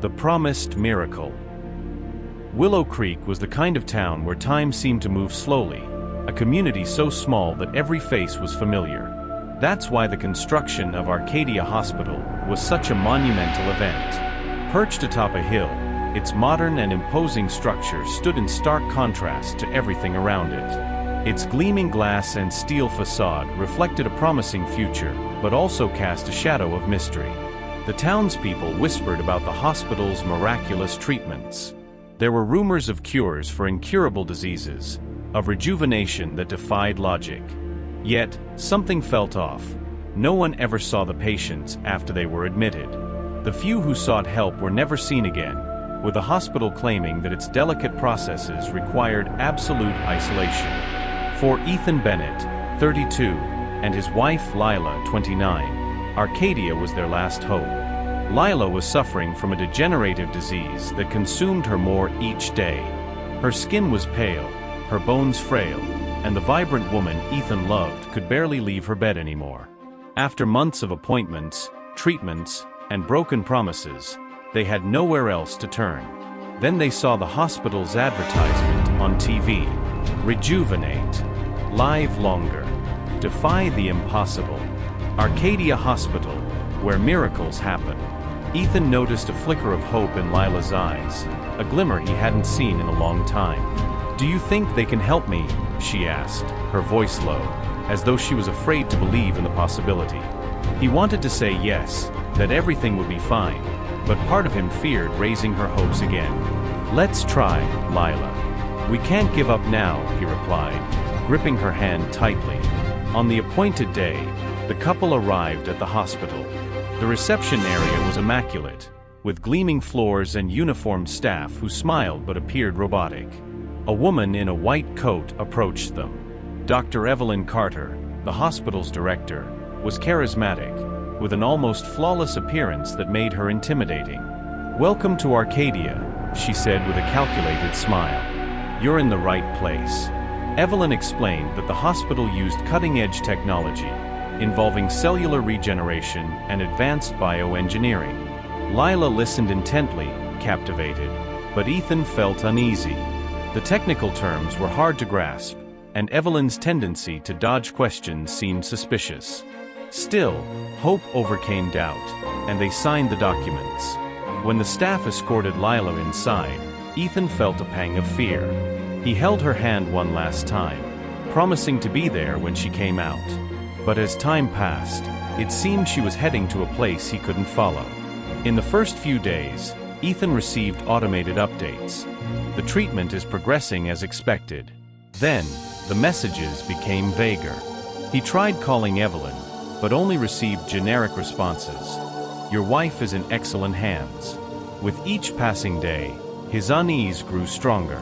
The Promised Miracle. Willow Creek was the kind of town where time seemed to move slowly, a community so small that every face was familiar. That's why the construction of Arcadia Hospital was such a monumental event. Perched atop a hill, its modern and imposing structure stood in stark contrast to everything around it. Its gleaming glass and steel facade reflected a promising future, but also cast a shadow of mystery. The townspeople whispered about the hospital's miraculous treatments. There were rumors of cures for incurable diseases, of rejuvenation that defied logic. Yet, something felt off. No one ever saw the patients after they were admitted. The few who sought help were never seen again, with the hospital claiming that its delicate processes required absolute isolation. For Ethan Bennett, 32, and his wife Lila, 29, Arcadia was their last hope. Lila was suffering from a degenerative disease that consumed her more each day. Her skin was pale, her bones frail, and the vibrant woman Ethan loved could barely leave her bed anymore. After months of appointments, treatments, and broken promises, they had nowhere else to turn. Then they saw the hospital's advertisement on TV. Rejuvenate. Live longer. Defy the impossible. Arcadia Hospital, where miracles happen. Ethan noticed a flicker of hope in Lila's eyes, a glimmer he hadn't seen in a long time. "Do you think they can help me?" she asked, her voice low, as though she was afraid to believe in the possibility. He wanted to say yes, that everything would be fine, but part of him feared raising her hopes again. "Let's try, Lila. We can't give up now," he replied, gripping her hand tightly. On the appointed day, the couple arrived at the hospital. The reception area was immaculate, with gleaming floors and uniformed staff who smiled but appeared robotic. A woman in a white coat approached them. Dr. Evelyn Carter, the hospital's director, was charismatic, with an almost flawless appearance that made her intimidating. "Welcome to Arcadia," she said with a calculated smile. "You're in the right place." Evelyn explained that the hospital used cutting-edge technology, involving cellular regeneration and advanced bioengineering. Lila listened intently, captivated, but Ethan felt uneasy. The technical terms were hard to grasp, and Evelyn's tendency to dodge questions seemed suspicious. Still, hope overcame doubt, and they signed the documents. When the staff escorted Lila inside, Ethan felt a pang of fear. He held her hand one last time, promising to be there when she came out. But as time passed, it seemed she was heading to a place he couldn't follow. In the first few days, Ethan received automated updates. The treatment is progressing as expected. Then, the messages became vaguer. He tried calling Evelyn, but only received generic responses. "Your wife is in excellent hands." With each passing day, his unease grew stronger.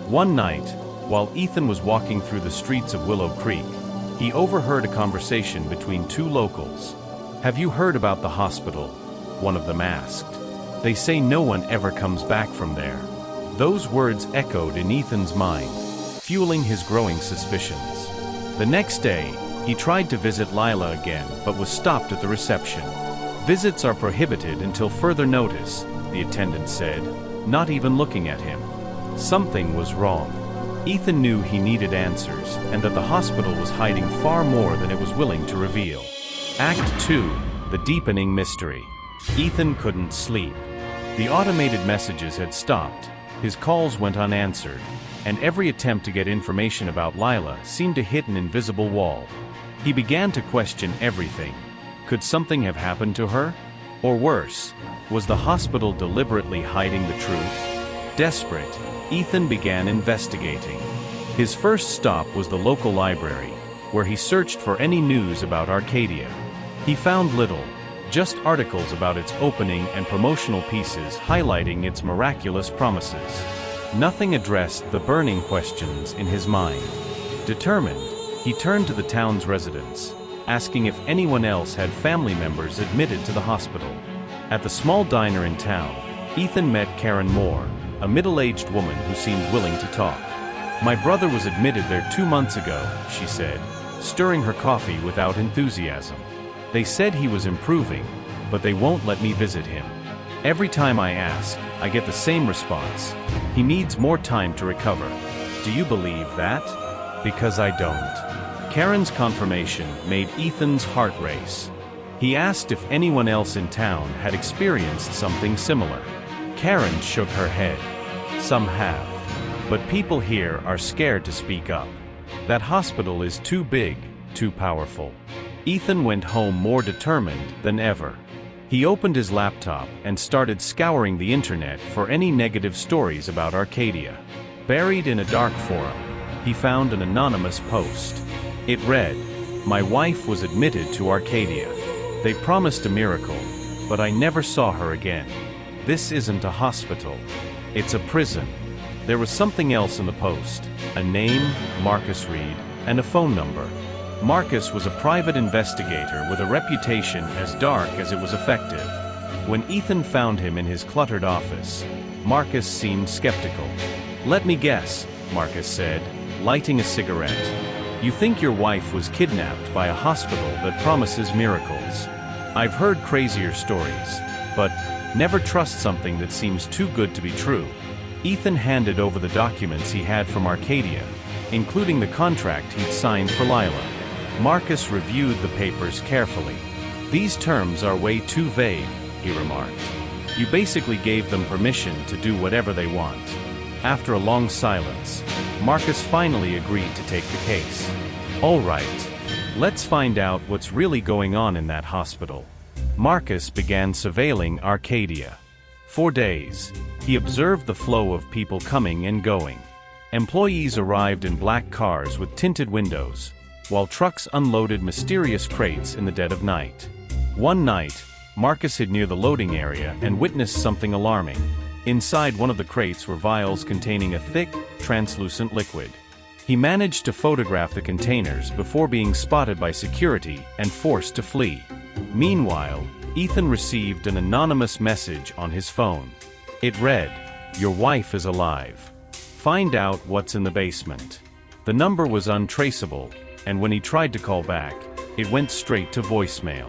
One night, while Ethan was walking through the streets of Willow Creek, he overheard a conversation between two locals. "Have you heard about the hospital?" one of them asked. "They say no one ever comes back from there." Those words echoed in Ethan's mind, fueling his growing suspicions. The next day, he tried to visit Lila again but was stopped at the reception. "Visits are prohibited until further notice," the attendant said, not even looking at him. Something was wrong. Ethan knew he needed answers, and that the hospital was hiding far more than it was willing to reveal. Act 2, the deepening mystery. Ethan couldn't sleep. The automated messages had stopped, his calls went unanswered, and every attempt to get information about Lila seemed to hit an invisible wall. He began to question everything. Could something have happened to her? Or worse, was the hospital deliberately hiding the truth? Desperate, Ethan began investigating. His first stop was the local library, where he searched for any news about Arcadia. He found little, just articles about its opening and promotional pieces highlighting its miraculous promises. Nothing addressed the burning questions in his mind. Determined, he turned to the town's residents, asking if anyone else had family members admitted to the hospital. At the small diner in town, Ethan met Karen Moore, a middle-aged woman who seemed willing to talk. "My brother was admitted there 2 months ago," she said, stirring her coffee without enthusiasm. "They said he was improving, but they won't let me visit him." Every time I ask, I get the same response. He needs more time to recover. Do you believe that? Because I don't. Karen's confirmation made Ethan's heart race. He asked if anyone else in town had experienced something similar. Karen shook her head. Some have. But people here are scared to speak up. That hospital is too big, too powerful. Ethan went home more determined than ever. He opened his laptop and started scouring the internet for any negative stories about Arcadia. Buried in a dark forum, he found an anonymous post. It read, "My wife was admitted to Arcadia. They promised a miracle, but I never saw her again. This isn't a hospital. It's a prison." There was something else in the post, a name, Marcus Reed, and a phone number. Marcus was a private investigator with a reputation as dark as it was effective. When Ethan found him in his cluttered office, Marcus seemed skeptical. "Let me guess," Marcus said, lighting a cigarette. "You think your wife was kidnapped by a hospital that promises miracles. I've heard crazier stories, but never trust something that seems too good to be true." Ethan handed over the documents he had from Arcadia, including the contract he'd signed for Lila. Marcus reviewed the papers carefully. "These terms are way too vague," he remarked. "You basically gave them permission to do whatever they want." After a long silence, Marcus finally agreed to take the case. "All right. Let's find out what's really going on in that hospital." Marcus began surveilling Arcadia. For days, he observed the flow of people coming and going. Employees arrived in black cars with tinted windows, while trucks unloaded mysterious crates in the dead of night. One night, Marcus hid near the loading area and witnessed something alarming. Inside one of the crates were vials containing a thick, translucent liquid. He managed to photograph the containers before being spotted by security and forced to flee. Meanwhile, Ethan received an anonymous message on his phone. It read, "Your wife is alive. Find out what's in the basement." The number was untraceable, and when he tried to call back, it went straight to voicemail.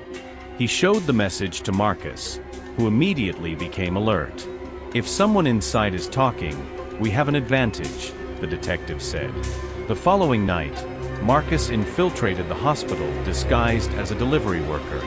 He showed the message to Marcus, who immediately became alert. "If someone inside is talking, we have an advantage," the detective said. The following night, Marcus infiltrated the hospital disguised as a delivery worker.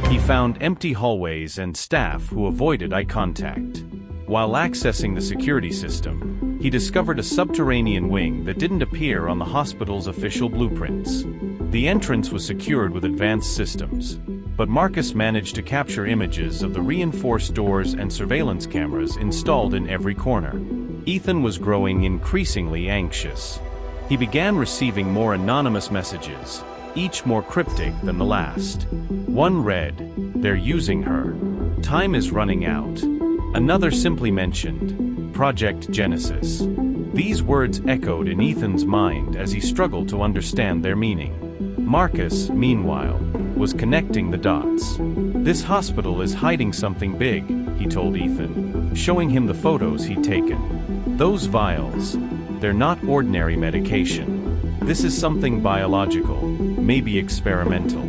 He found empty hallways and staff who avoided eye contact. While accessing the security system, he discovered a subterranean wing that didn't appear on the hospital's official blueprints. The entrance was secured with advanced systems, but Marcus managed to capture images of the reinforced doors and surveillance cameras installed in every corner. Ethan was growing increasingly anxious. He began receiving more anonymous messages, each more cryptic than the last. One read, "They're using her. Time is running out." Another simply mentioned, "Project Genesis." These words echoed in Ethan's mind as he struggled to understand their meaning. Marcus, meanwhile, was connecting the dots. "This hospital is hiding something big," he told Ethan, showing him the photos he'd taken. "Those vials, they're not ordinary medication. This is something biological, maybe experimental.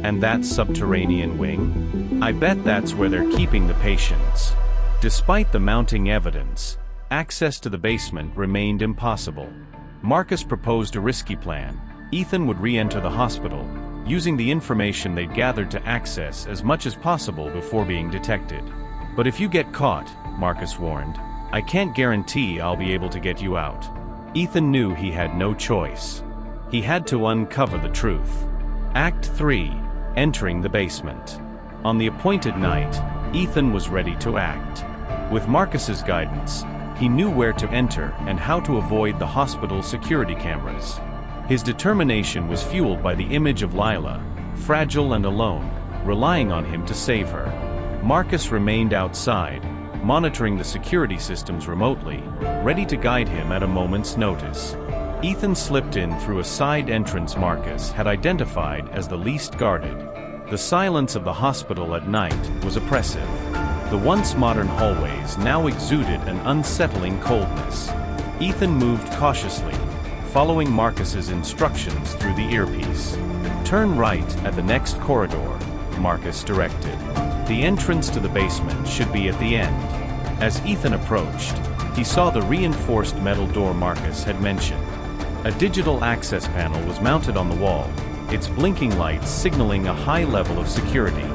And that subterranean wing? I bet that's where they're keeping the patients." Despite the mounting evidence, access to the basement remained impossible. Marcus proposed a risky plan. Ethan would re-enter the hospital, using the information they'd gathered to access as much as possible before being detected. "But if you get caught," Marcus warned, "I can't guarantee I'll be able to get you out." Ethan knew he had no choice. He had to uncover the truth. Act 3. Entering the basement. On the appointed night, Ethan was ready to act. With Marcus's guidance, he knew where to enter and how to avoid the hospital's security cameras. His determination was fueled by the image of Lila, fragile and alone, relying on him to save her. Marcus remained outside, monitoring the security systems remotely, ready to guide him at a moment's notice. Ethan slipped in through a side entrance Marcus had identified as the least guarded. The silence of the hospital at night was oppressive. The once modern hallways now exuded an unsettling coldness. Ethan moved cautiously, following Marcus's instructions through the earpiece. "Turn right at the next corridor," Marcus directed. The entrance to the basement should be at the end. As Ethan approached, he saw the reinforced metal door Marcus had mentioned. A digital access panel was mounted on the wall, its blinking lights signaling a high level of security.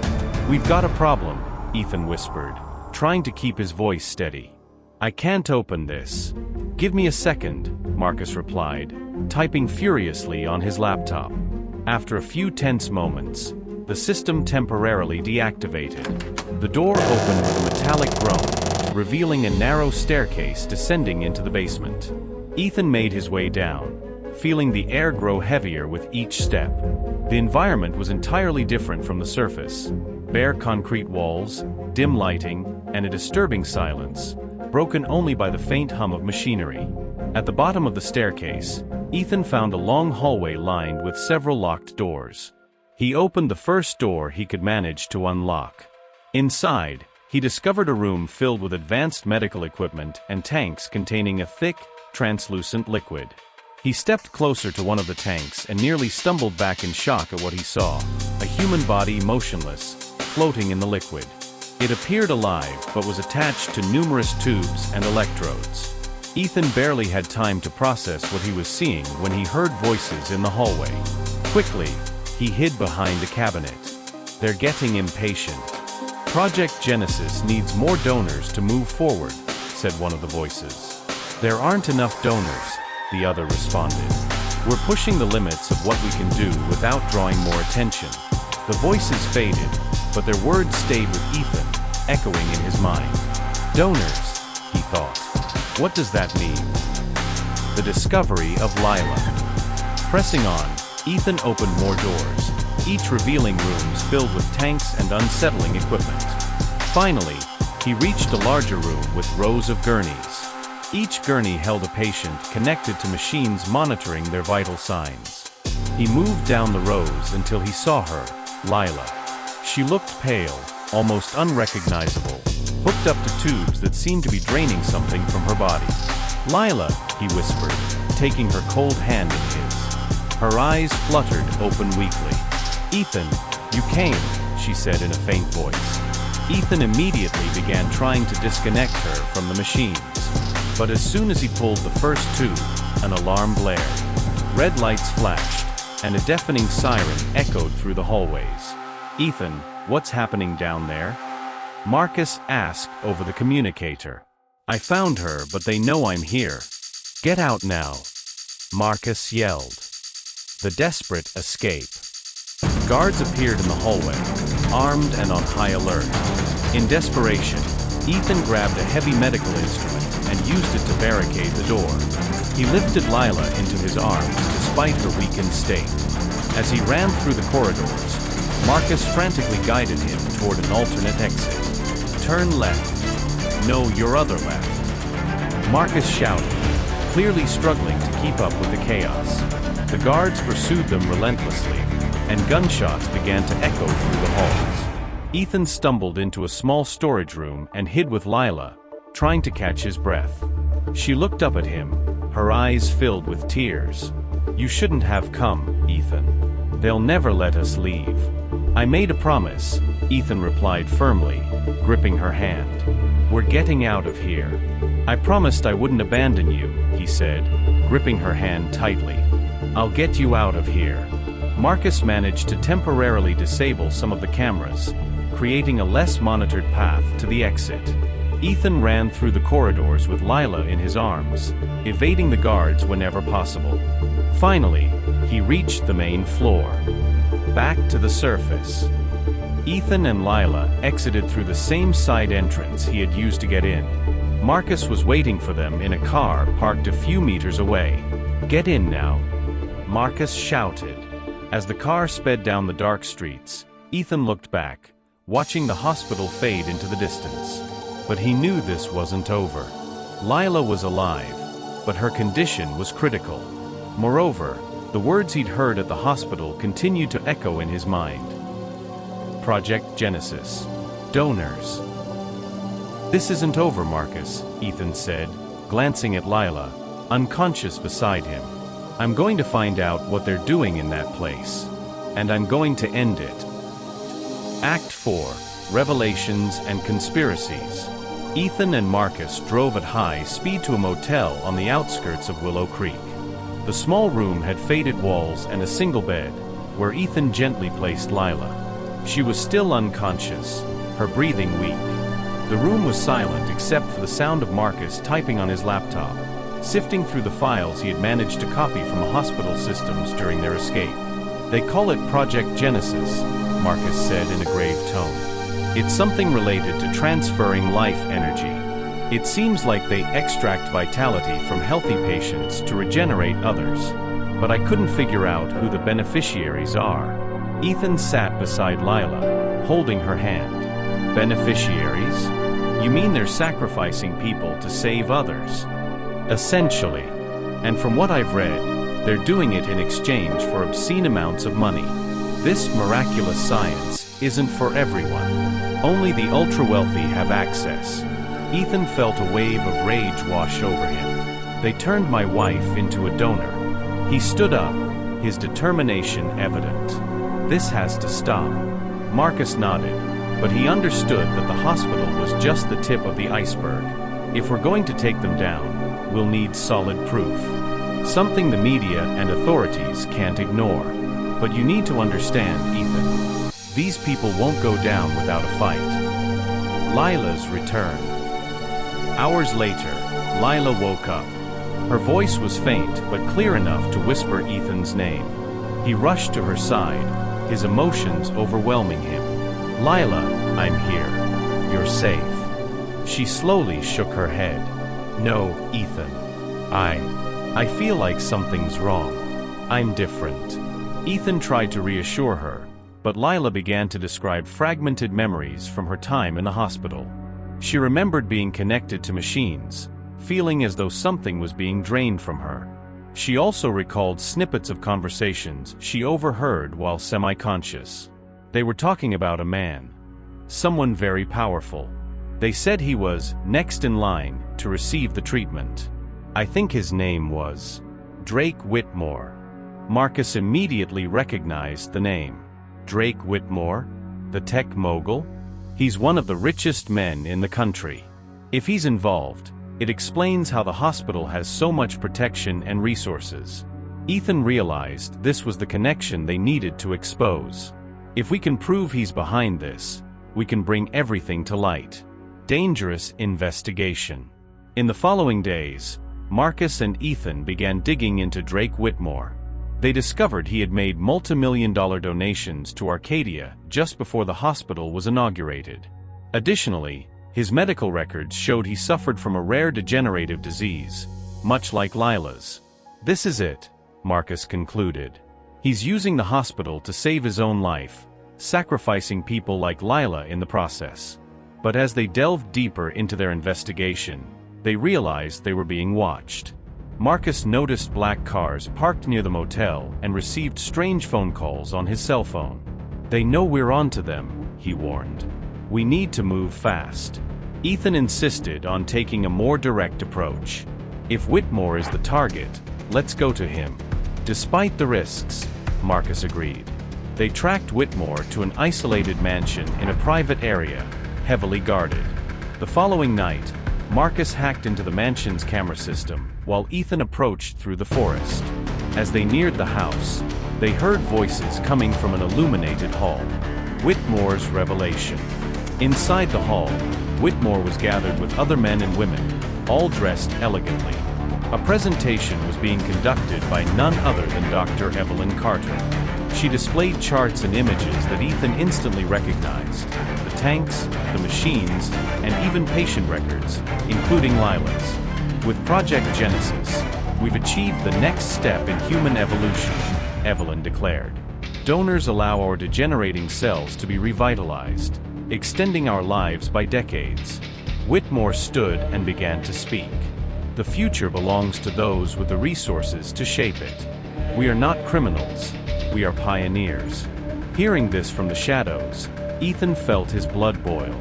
"We've got a problem," Ethan whispered, trying to keep his voice steady. "I can't open this." "Give me a second," Marcus replied, typing furiously on his laptop. After a few tense moments, the system temporarily deactivated. The door opened with a metallic groan, revealing a narrow staircase descending into the basement. Ethan made his way down, feeling the air grow heavier with each step. The environment was entirely different from the surface. Bare concrete walls, dim lighting, and a disturbing silence, broken only by the faint hum of machinery. At the bottom of the staircase, Ethan found a long hallway lined with several locked doors. He opened the first door he could manage to unlock. Inside, he discovered a room filled with advanced medical equipment and tanks containing a thick, translucent liquid. He stepped closer to one of the tanks and nearly stumbled back in shock at what he saw: a human body motionless, floating in the liquid. It appeared alive but was attached to numerous tubes and electrodes. Ethan barely had time to process what he was seeing when he heard voices in the hallway. Quickly, he hid behind a cabinet. "They're getting impatient. Project Genesis needs more donors to move forward," said one of the voices. "There aren't enough donors," the other responded. "We're pushing the limits of what we can do without drawing more attention." The voices faded, but their words stayed with Ethan, echoing in his mind. "Donors," he thought. "What does that mean?" The discovery of Lila. Pressing on, Ethan opened more doors, each revealing rooms filled with tanks and unsettling equipment. Finally, he reached a larger room with rows of gurneys. Each gurney held a patient connected to machines monitoring their vital signs. He moved down the rows until he saw her, Lila. She looked pale, almost unrecognizable, hooked up to tubes that seemed to be draining something from her body. "Lila," he whispered, taking her cold hand in his. Her eyes fluttered open weakly. "Ethan, you came," she said in a faint voice. Ethan immediately began trying to disconnect her from the machines. But as soon as he pulled the first tube, an alarm blared. Red lights flashed, and a deafening siren echoed through the hallways. "Ethan, what's happening down there?" Marcus asked over the communicator. "I found her, but they know I'm here. Get out now," Marcus yelled. The desperate escape. Guards appeared in the hallway, armed and on high alert. In desperation, Ethan grabbed a heavy medical instrument and used it to barricade the door. He lifted Lila into his arms despite her weakened state. As he ran through the corridors, Marcus frantically guided him toward an alternate exit. "Turn left." "No, your other left," Marcus shouted, clearly struggling to keep up with the chaos. The guards pursued them relentlessly, and gunshots began to echo through the halls. Ethan stumbled into a small storage room and hid with Lila, trying to catch his breath. She looked up at him, her eyes filled with tears. "You shouldn't have come, Ethan. They'll never let us leave." "I made a promise," Ethan replied firmly, gripping her hand. "We're getting out of here." "I promised I wouldn't abandon you," he said, gripping her hand tightly. "I'll get you out of here." Marcus managed to temporarily disable some of the cameras, creating a less monitored path to the exit. Ethan ran through the corridors with Lila in his arms, evading the guards whenever possible. Finally, he reached the main floor. Back to the surface. Ethan and Lila exited through the same side entrance he had used to get in. Marcus was waiting for them in a car parked a few meters away. "Get in now," Marcus shouted. As the car sped down the dark streets, Ethan looked back, watching the hospital fade into the distance. But he knew this wasn't over. Lila was alive, but her condition was critical. Moreover, the words he'd heard at the hospital continued to echo in his mind. Project Genesis. Donors. "This isn't over, Marcus," Ethan said, glancing at Lila, unconscious beside him. "I'm going to find out what they're doing in that place. And I'm going to end it." Act 4. revelations, and conspiracies. Ethan and Marcus drove at high speed to a motel on the outskirts of Willow Creek. The small room had faded walls and a single bed, where Ethan gently placed Lila. She was still unconscious, her breathing weak. The room was silent except for the sound of Marcus typing on his laptop, sifting through the files he had managed to copy from hospital systems during their escape. "They call it Project Genesis," Marcus said in a grave tone. "It's something related to transferring life energy. It seems like they extract vitality from healthy patients to regenerate others. But I couldn't figure out who the beneficiaries are." Ethan sat beside Lila, holding her hand. "Beneficiaries? You mean they're sacrificing people to save others?" "Essentially. And from what I've read, they're doing it in exchange for obscene amounts of money. This miraculous science isn't for everyone. Only the ultra-wealthy have access." Ethan felt a wave of rage wash over him. "They turned my wife into a donor." He stood up, his determination evident. "This has to stop." Marcus nodded, but he understood that the hospital was just the tip of the iceberg. "If we're going to take them down, we'll need solid proof. Something the media and authorities can't ignore. But you need to understand, Ethan. These people won't go down without a fight." Lila's return. Hours later, Lila woke up. Her voice was faint but clear enough to whisper Ethan's name. He rushed to her side, his emotions overwhelming him. "Lila, I'm here. You're safe." She slowly shook her head. "No, Ethan. I feel like something's wrong. I'm different." Ethan tried to reassure her, but Lila began to describe fragmented memories from her time in the hospital. She remembered being connected to machines, feeling as though something was being drained from her. She also recalled snippets of conversations she overheard while semi-conscious. They were talking about a man. Someone very powerful. They said he was next in line to receive the treatment. I think his name was Drake Whitmore. Marcus immediately recognized the name. Drake Whitmore? The tech mogul? He's one of the richest men in the country. If he's involved, it explains how the hospital has so much protection and resources. Ethan realized this was the connection they needed to expose. If we can prove he's behind this, we can bring everything to light. Dangerous investigation. In the following days, Marcus and Ethan began digging into Drake Whitmore. They discovered he had made multi-million-dollar donations to Arcadia just before the hospital was inaugurated. Additionally, his medical records showed he suffered from a rare degenerative disease, much like Lila's. This is it, Marcus concluded. He's using the hospital to save his own life, sacrificing people like Lila in the process. But as they delved deeper into their investigation, they realized they were being watched. Marcus noticed black cars parked near the motel and received strange phone calls on his cell phone. "They know we're onto them," he warned. "We need to move fast." Ethan insisted on taking a more direct approach. "If Whitmore is the target, let's go to him." Despite the risks, Marcus agreed. They tracked Whitmore to an isolated mansion in a private area, heavily guarded. The following night, Marcus hacked into the mansion's camera system, while Ethan approached through the forest. As they neared the house, they heard voices coming from an illuminated hall. Whitmore's revelation. Inside the hall, Whitmore was gathered with other men and women, all dressed elegantly. A presentation was being conducted by none other than Dr. Evelyn Carter. She displayed charts and images that Ethan instantly recognized. The tanks, the machines, and even patient records, including Lila's. "With Project Genesis, we've achieved the next step in human evolution," Evelyn declared. "Donors allow our degenerating cells to be revitalized, extending our lives by decades." Whitmore stood and began to speak. "The future belongs to those with the resources to shape it. We are not criminals, we are pioneers." Hearing this from the shadows, Ethan felt his blood boil.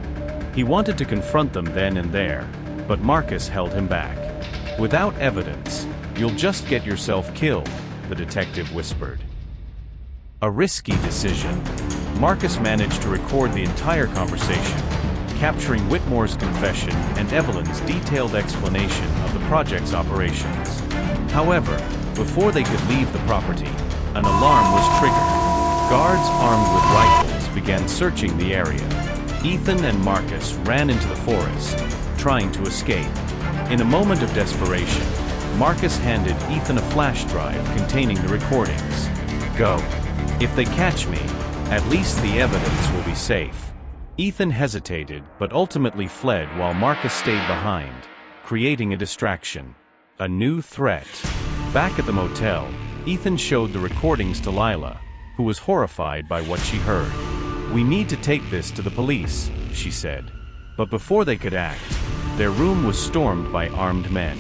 He wanted to confront them then and there, but Marcus held him back. "Without evidence, you'll just get yourself killed," the detective whispered. A risky decision. Marcus managed to record the entire conversation, capturing Whitmore's confession and Evelyn's detailed explanation of the project's operations. However, before they could leave the property, an alarm was triggered. Guards armed with rifles began searching the area. Ethan and Marcus ran into the forest, trying to escape. In a moment of desperation, Marcus handed Ethan a flash drive containing the recordings. "Go. If they catch me, at least the evidence will be safe." Ethan hesitated but ultimately fled while Marcus stayed behind, creating a distraction. A new threat. Back at the motel, Ethan showed the recordings to Lila, who was horrified by what she heard. "We need to take this to the police," she said. But before they could act, their room was stormed by armed men.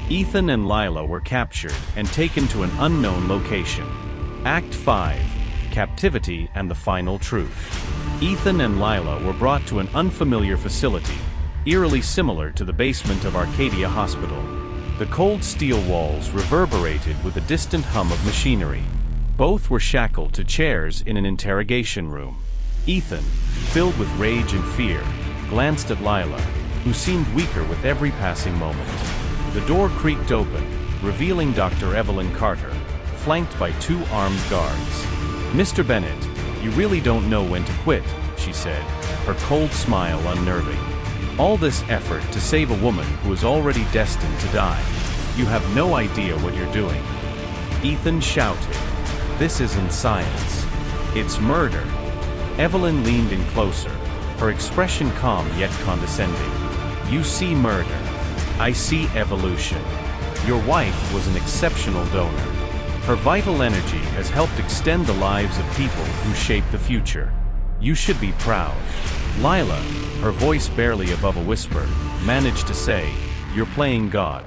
Ethan and Lila were captured and taken to an unknown location. Act 5. Captivity and the Final Truth. Ethan and Lila were brought to an unfamiliar facility, eerily similar to the basement of Arcadia Hospital. The cold steel walls reverberated with a distant hum of machinery. Both were shackled to chairs in an interrogation room. Ethan, filled with rage and fear, glanced at Lila, who seemed weaker with every passing moment. The door creaked open, revealing Dr. Evelyn Carter, flanked by 2 armed guards. "Mr. Bennett, you really don't know when to quit," she said, her cold smile unnerving. "All this effort to save a woman who is already destined to die. You have no idea what you're doing." Ethan shouted, "This isn't science. It's murder." Evelyn leaned in closer, her expression calm yet condescending. "You see murder. I see evolution. Your wife was an exceptional donor. Her vital energy has helped extend the lives of people who shape the future. You should be proud." Lila, her voice barely above a whisper, managed to say, "You're playing God.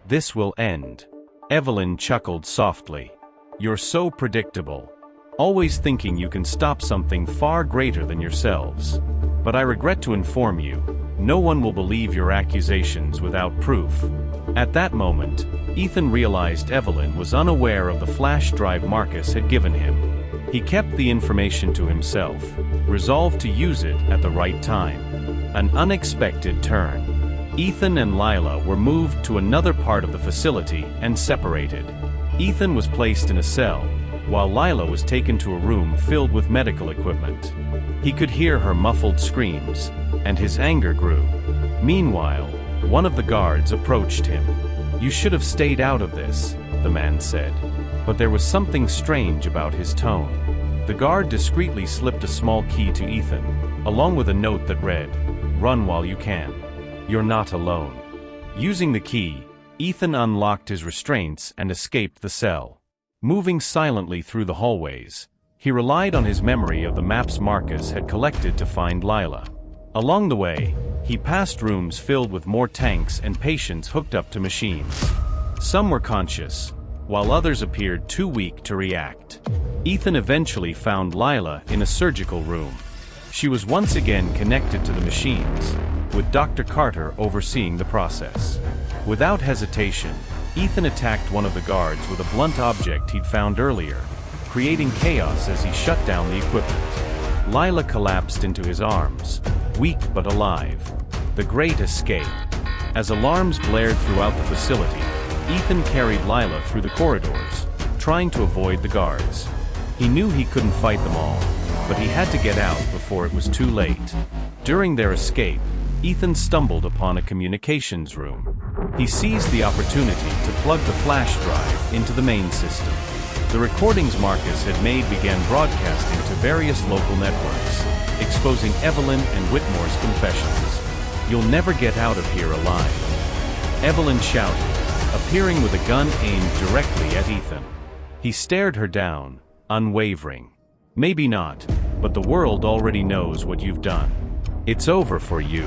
This will end." Evelyn chuckled softly. "You're so predictable. Always thinking you can stop something far greater than yourselves. But I regret to inform you, no one will believe your accusations without proof." At that moment, Ethan realized Evelyn was unaware of the flash drive Marcus had given him. He kept the information to himself, resolved to use it at the right time. An unexpected turn. Ethan and Lila were moved to another part of the facility and separated. Ethan was placed in a cell, while Lila was taken to a room filled with medical equipment. He could hear her muffled screams, and his anger grew. Meanwhile, one of the guards approached him. "You should have stayed out of this," the man said. But there was something strange about his tone. The guard discreetly slipped a small key to Ethan, along with a note that read, "Run while you can. You're not alone." Using the key, Ethan unlocked his restraints and escaped the cell. Moving silently through the hallways, he relied on his memory of the maps Marcus had collected to find Lila. Along the way, he passed rooms filled with more tanks and patients hooked up to machines. Some were conscious, while others appeared too weak to react. Ethan eventually found Lila in a surgical room. She was once again connected to the machines, with Dr. Carter overseeing the process. Without hesitation, Ethan attacked one of the guards with a blunt object he'd found earlier, creating chaos as he shut down the equipment. Lila collapsed into his arms, weak but alive. The great escape. As alarms blared throughout the facility, Ethan carried Lila through the corridors, trying to avoid the guards. He knew he couldn't fight them all, but he had to get out before it was too late. During their escape, Ethan stumbled upon a communications room. He seized the opportunity to plug the flash drive into the main system. The recordings Marcus had made began broadcasting to various local networks, exposing Evelyn and Whitmore's confessions. "You'll never get out of here alive," Evelyn shouted, appearing with a gun aimed directly at Ethan. He stared her down, unwavering. "Maybe not, but the world already knows what you've done. It's over for you."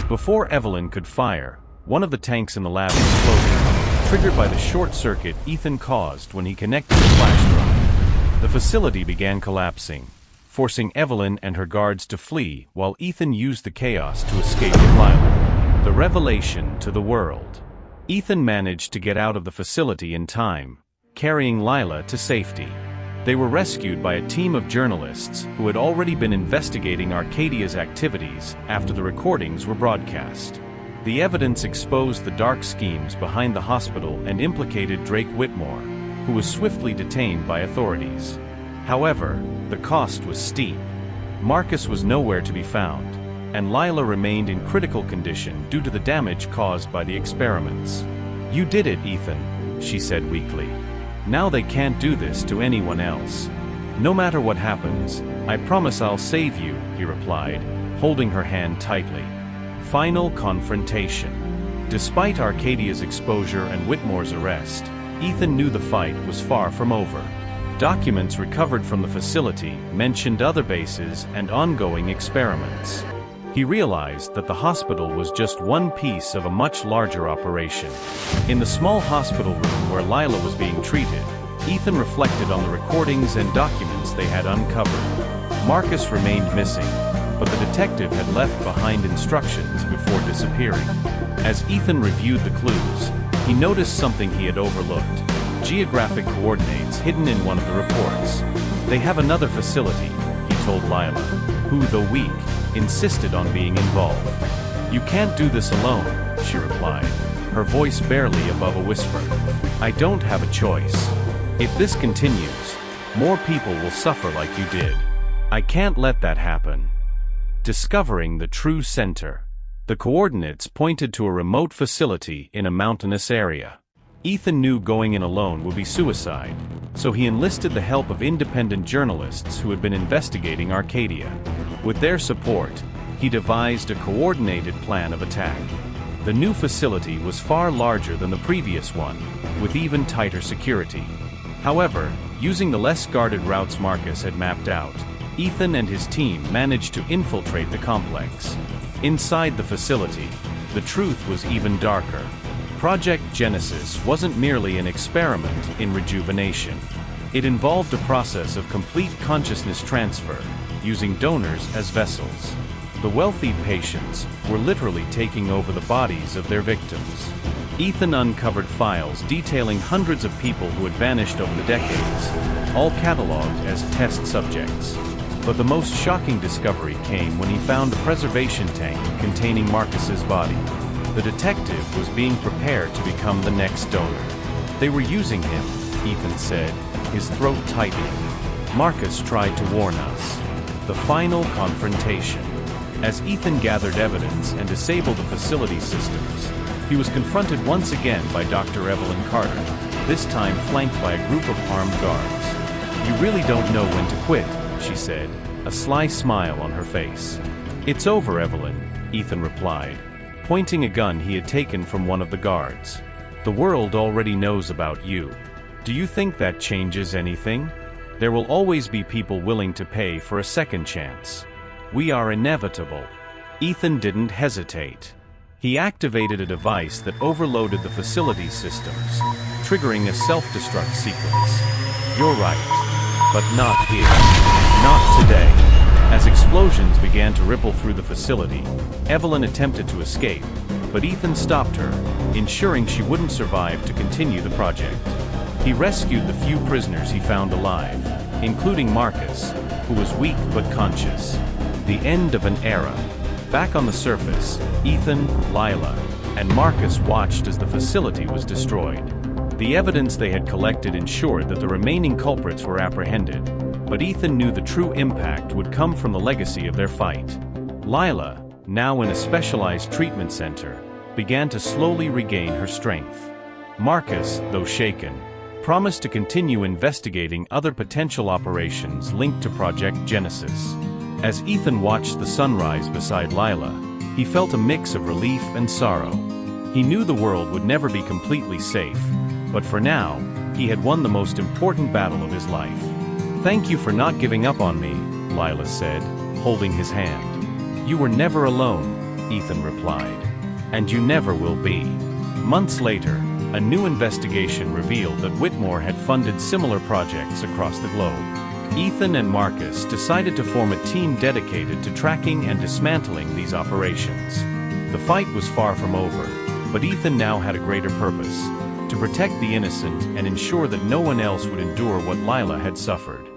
Before Evelyn could fire, one of the tanks in the lab exploded, triggered by the short circuit Ethan caused when he connected the flash drive. The facility began collapsing, forcing Evelyn and her guards to flee while Ethan used the chaos to escape with Lila. The revelation to the world. Ethan managed to get out of the facility in time, carrying Lila to safety. They were rescued by a team of journalists who had already been investigating Arcadia's activities after the recordings were broadcast. The evidence exposed the dark schemes behind the hospital and implicated Drake Whitmore, who was swiftly detained by authorities. However, the cost was steep. Marcus was nowhere to be found, and Lila remained in critical condition due to the damage caused by the experiments. "You did it, Ethan," she said weakly. "Now they can't do this to anyone else. No matter what happens, I promise I'll save you," he replied, holding her hand tightly. Final confrontation. Despite Arcadia's exposure and Whitmore's arrest, Ethan knew the fight was far from over. Documents recovered from the facility mentioned other bases and ongoing experiments. He realized that the hospital was just one piece of a much larger operation. In the small hospital room where Lila was being treated, Ethan reflected on the recordings and documents they had uncovered. Marcus remained missing, but the detective had left behind instructions before disappearing. As Ethan reviewed the clues, he noticed something he had overlooked: geographic coordinates hidden in one of the reports. "They have another facility," he told Lila, who, though weak, insisted on being involved. "You can't do this alone," she replied, her voice barely above a whisper. "I don't have a choice. If this continues, more people will suffer like you did. I can't let that happen." Discovering the true center. The coordinates pointed to a remote facility in a mountainous area. Ethan knew going in alone would be suicide, so he enlisted the help of independent journalists who had been investigating Arcadia. With their support, he devised a coordinated plan of attack. The new facility was far larger than the previous one, with even tighter security. However, using the less guarded routes Marcus had mapped out, Ethan and his team managed to infiltrate the complex. Inside the facility, the truth was even darker. Project Genesis wasn't merely an experiment in rejuvenation. It involved a process of complete consciousness transfer, using donors as vessels. The wealthy patients were literally taking over the bodies of their victims. Ethan uncovered files detailing hundreds of people who had vanished over the decades, all cataloged as test subjects. But the most shocking discovery came when he found a preservation tank containing Marcus's body. The detective was being prepared to become the next donor. "They were using him," Ethan said, his throat tightening. "Marcus tried to warn us." The final confrontation. As Ethan gathered evidence and disabled the facility systems, he was confronted once again by Dr. Evelyn Carter, this time flanked by a group of armed guards. "You really don't know when to quit," she said, a sly smile on her face. "It's over, Evelyn," Ethan replied, pointing a gun he had taken from one of the guards. "The world already knows about you. Do you think that changes anything? There will always be people willing to pay for a second chance. We are inevitable." Ethan didn't hesitate. He activated a device that overloaded the facility systems, triggering a self-destruct sequence. "You're right. But not here. Not today." As explosions began to ripple through the facility, Evelyn attempted to escape, but Ethan stopped her, ensuring she wouldn't survive to continue the project. He rescued the few prisoners he found alive, including Marcus, who was weak but conscious. The end of an era. Back on the surface, Ethan, Lila, and Marcus watched as the facility was destroyed. The evidence they had collected ensured that the remaining culprits were apprehended, but Ethan knew the true impact would come from the legacy of their fight. Lila, now in a specialized treatment center, began to slowly regain her strength. Marcus, though shaken, promised to continue investigating other potential operations linked to Project Genesis. As Ethan watched the sunrise beside Lila, he felt a mix of relief and sorrow. He knew the world would never be completely safe, but for now, he had won the most important battle of his life. "Thank you for not giving up on me," Lila said, holding his hand. "You were never alone," Ethan replied. "And you never will be." Months later, a new investigation revealed that Whitmore had funded similar projects across the globe. Ethan and Marcus decided to form a team dedicated to tracking and dismantling these operations. The fight was far from over, but Ethan now had a greater purpose: to protect the innocent and ensure that no one else would endure what Lila had suffered.